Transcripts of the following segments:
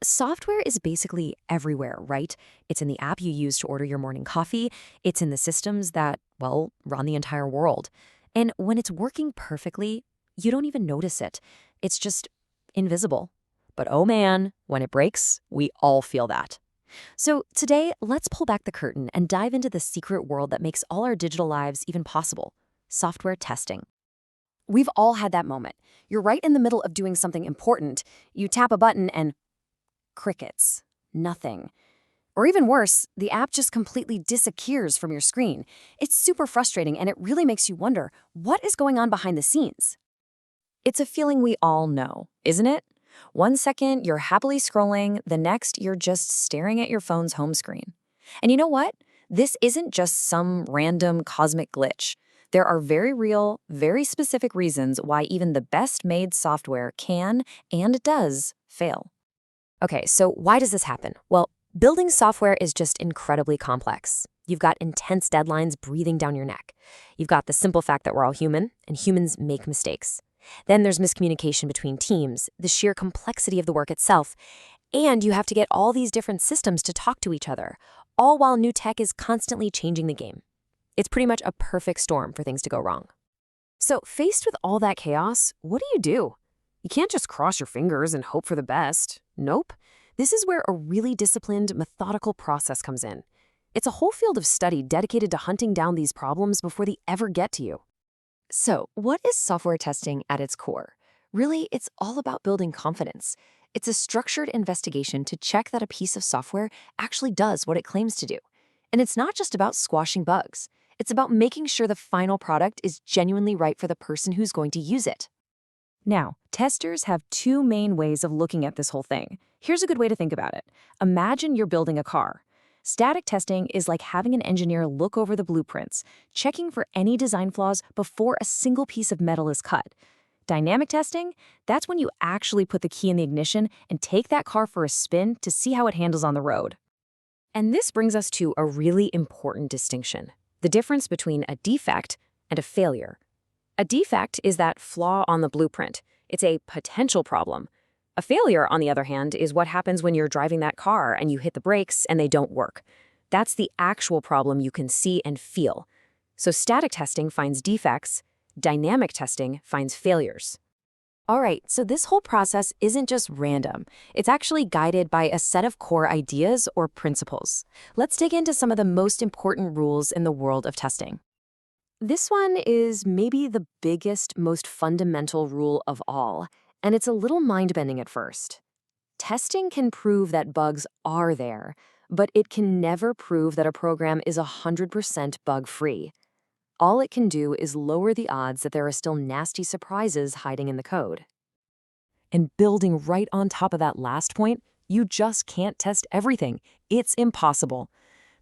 Software is basically everywhere, right? It's in the app you use to order your morning coffee. It's in the systems that, well, run the entire world. And when it's working perfectly, you don't even notice it. It's just invisible. But oh man, when it breaks, we all feel that. So today, let's pull back the curtain and dive into the secret world that makes all our digital lives even possible: software testing. We've all had that moment. You're right in the middle of doing something important. You tap a button and crickets. Nothing. Or even worse, the app just completely disappears from your screen. It's super frustrating, and it really makes you wonder, what is going on behind the scenes? It's a feeling we all know, isn't it? One second, you're happily scrolling, the next, you're just staring at your phone's home screen. And you know what? This isn't just some random cosmic glitch. There are very real, very specific reasons why even the best made software can and does fail. Okay, so why does this happen? Well, building software is just incredibly complex. You've got intense deadlines breathing down your neck. You've got the simple fact that we're all human, and humans make mistakes. Then there's miscommunication between teams, the sheer complexity of the work itself, and you have to get all these different systems to talk to each other, all while new tech is constantly changing the game. It's pretty much a perfect storm for things to go wrong. So, faced with all that chaos, what do? You can't just cross your fingers and hope for the best. Nope. This is where a really disciplined, methodical process comes in. It's a whole field of study dedicated to hunting down these problems before they ever get to you. So, what is software testing at its core? Really, it's all about building confidence. It's a structured investigation to check that a piece of software actually does what it claims to do. And it's not just about squashing bugs. It's about making sure the final product is genuinely right for the person who's going to use it. Now, testers have two main ways of looking at this whole thing. Here's a good way to think about it. Imagine you're building a car. Static testing is like having an engineer look over the blueprints, checking for any design flaws before a single piece of metal is cut. Dynamic testing, that's when you actually put the key in the ignition and take that car for a spin to see how it handles on the road. And this brings us to a really important distinction: the difference between a defect and a failure. A defect is that flaw on the blueprint. It's a potential problem. A failure, on the other hand, is what happens when you're driving that car and you hit the brakes and they don't work. That's the actual problem you can see and feel. So static testing finds defects, dynamic testing finds failures. All right, so this whole process isn't just random. It's actually guided by a set of core ideas or principles. Let's dig into some of the most important rules in the world of testing. This one is maybe the biggest, most fundamental rule of all, and it's a little mind-bending at first. Testing can prove that bugs are there, but it can never prove that a program is 100% bug-free. All it can do is lower the odds that there are still nasty surprises hiding in the code. And building right on top of that last point, you just can't test everything. It's impossible.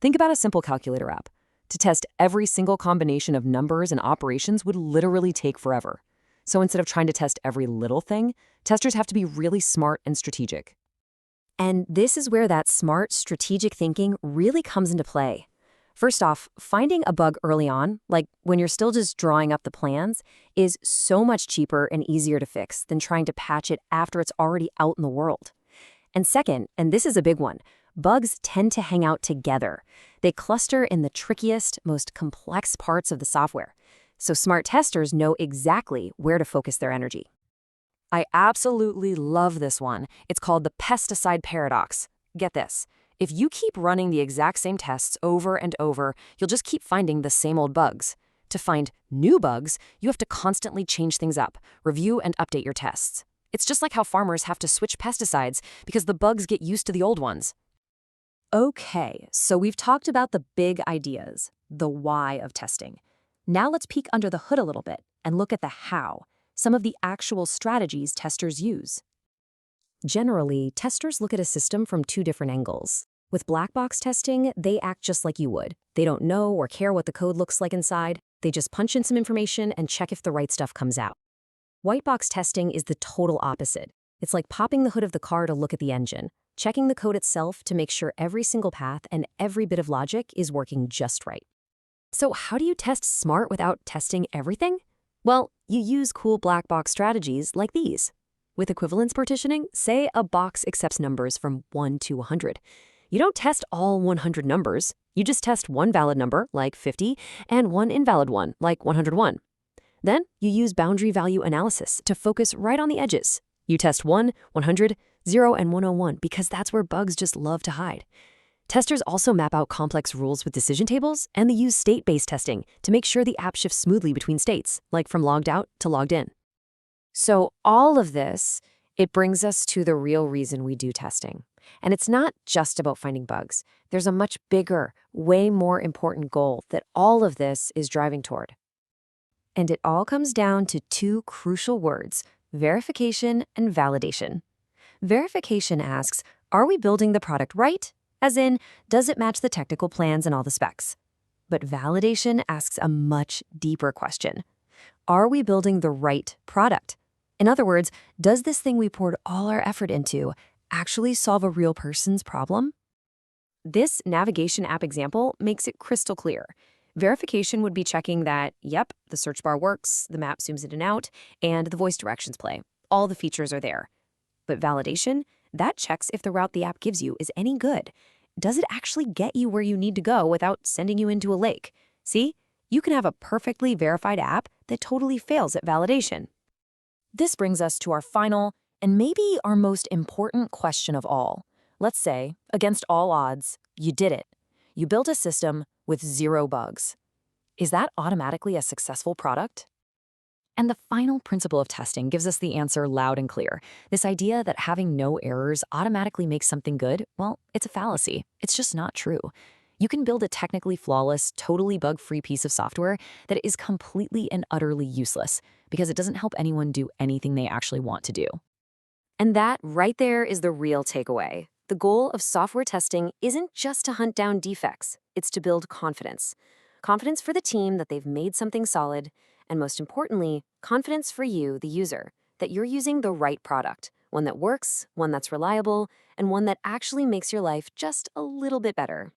Think about a simple calculator app. To test every single combination of numbers and operations would literally take forever. So instead of trying to test every little thing, testers have to be really smart and strategic. And this is where that smart, strategic thinking really comes into play. First off, finding a bug early on, like when you're still just drawing up the plans, is so much cheaper and easier to fix than trying to patch it after it's already out in the world. And second, and this is a big one, bugs tend to hang out together. They cluster in the trickiest, most complex parts of the software. So smart testers know exactly where to focus their energy. I absolutely love this one. It's called the pesticide paradox. Get this. If you keep running the exact same tests over and over, you'll just keep finding the same old bugs. To find new bugs, you have to constantly change things up, review and update your tests. It's just like how farmers have to switch pesticides because the bugs get used to the old ones. Okay, so we've talked about the big ideas, the why of testing. Now let's peek under the hood a little bit and look at the how, some of the actual strategies testers use. Generally, testers look at a system from two different angles. With black box testing, they act just like you would. They don't know or care what the code looks like inside. They just punch in some information and check if the right stuff comes out. White box testing is the total opposite. It's like popping the hood of the car to look at the engine, checking the code itself to make sure every single path and every bit of logic is working just right. So how do you test smart without testing everything? Well, you use cool black box strategies like these. With equivalence partitioning, say a box accepts numbers from 1 to 100. You don't test all 100 numbers. You just test one valid number, like 50, and one invalid one, like 101. Then you use boundary value analysis to focus right on the edges. You test 1, 100, 0, and 101 because that's where bugs just love to hide. Testers also map out complex rules with decision tables, and they use state-based testing to make sure the app shifts smoothly between states, like from logged out to logged in. So all of this, it brings us to the real reason we do testing. And it's not just about finding bugs. There's a much bigger, way more important goal that all of this is driving toward. And it all comes down to two crucial words: verification and validation. Verification asks, are we building the product right? As in, does it match the technical plans and all the specs? But validation asks a much deeper question. Are we building the right product? In other words, does this thing we poured all our effort into actually solve a real person's problem? This navigation app example makes it crystal clear. Verification would be checking that, yep, the search bar works, the map zooms in and out, and the voice directions play. All the features are there. But validation, that checks if the route the app gives you is any good. Does it actually get you where you need to go without sending you into a lake? See, you can have a perfectly verified app that totally fails at validation. This brings us to our final and maybe our most important question of all. Let's say, against all odds, you did it. You built a system with 0 bugs. Is that automatically a successful product? And the final principle of testing gives us the answer loud and clear. This idea that having no errors automatically makes something good, well, it's a fallacy. It's just not true. You can build a technically flawless, totally bug-free piece of software that is completely and utterly useless because it doesn't help anyone do anything they actually want to do. And that right there is the real takeaway. The goal of software testing isn't just to hunt down defects, it's to build confidence. Confidence for the team that they've made something solid, and most importantly, confidence for you, the user, that you're using the right product, one that works, one that's reliable, and one that actually makes your life just a little bit better.